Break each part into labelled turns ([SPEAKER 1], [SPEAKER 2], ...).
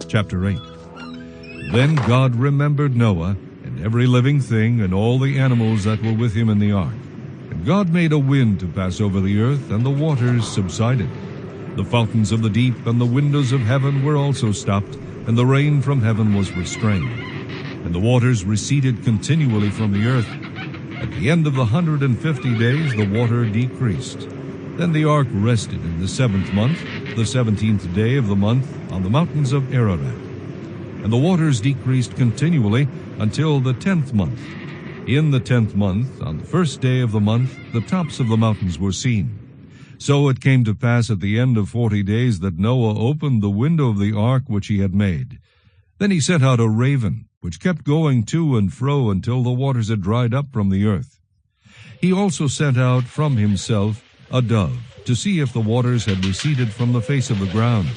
[SPEAKER 1] Chapter 8. Then God remembered Noah, and every living thing, and all the animals that were with him in the ark. And God made a wind to pass over the earth, and the waters subsided. The fountains of the deep and the windows of heaven were also stopped, and the rain from heaven was restrained. And the waters receded continually from the earth. At the end of the 150 days the water decreased. Then the ark rested in the 7th month, the 17th day of the month, on the mountains of Ararat. And the waters decreased continually until the 10th month. In the 10th month, on the 1st day of the month, the tops of the mountains were seen. So it came to pass at the end of 40 days that Noah opened the window of the ark which he had made. Then he sent out a raven, which kept going to and fro until the waters had dried up from the earth. He also sent out from himself a dove, to see if the waters had receded from the face of the ground.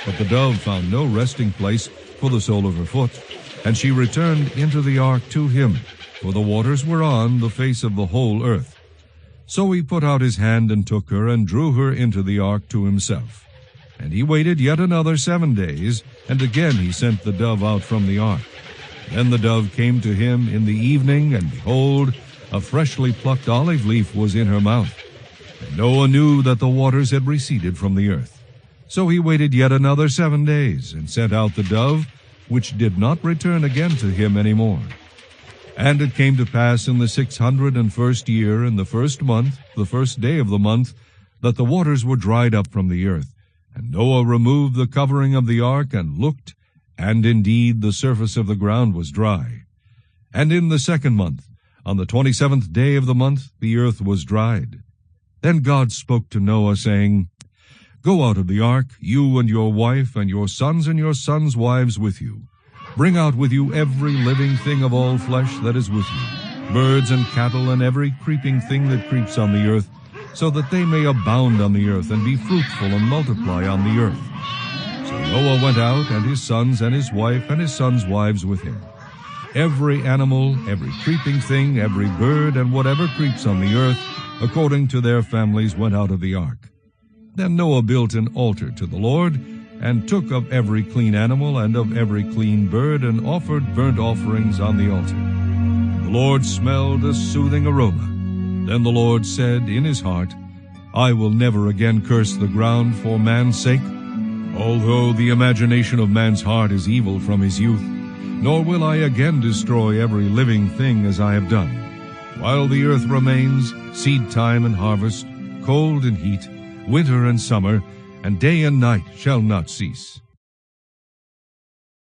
[SPEAKER 1] But the dove found no resting place for the sole of her foot, and she returned into the ark to him, for the waters were on the face of the whole earth. So he put out his hand and took her, and drew her into the ark to himself. And he waited yet another 7 days, and again he sent the dove out from the ark. Then the dove came to him in the evening, and behold, a freshly plucked olive leaf was in her mouth. And Noah knew that the waters had receded from the earth. So he waited yet another 7 days, and sent out the dove, which did not return again to him any more. And it came to pass in the 601st year, in the 1st month, the 1st day of the month, that the waters were dried up from the earth. And Noah removed the covering of the ark, and looked, and indeed the surface of the ground was dry. And in the 2nd month, on the 27th day of the month, the earth was dried. Then God spoke to Noah, saying, Go out of the ark, you and your wife, and your sons' wives with you. Bring out with you every living thing of all flesh that is with you, birds and cattle, and every creeping thing that creeps on the earth, so that they may abound on the earth, and be fruitful and multiply on the earth. So Noah went out, and his sons and his wife and his sons' wives with him. Every animal, every creeping thing, every bird, and whatever creeps on the earth, according to their families, went out of the ark. Then Noah built an altar to the Lord, and took of every clean animal and of every clean bird, and offered burnt offerings on the altar. And the Lord smelled a soothing aroma. Then the Lord said in his heart, I will never again curse the ground for man's sake, although the imagination of man's heart is evil from his youth, nor will I again destroy every living thing as I have done. While the earth remains, seed time and harvest, cold and heat, winter and summer, and day and night shall not cease.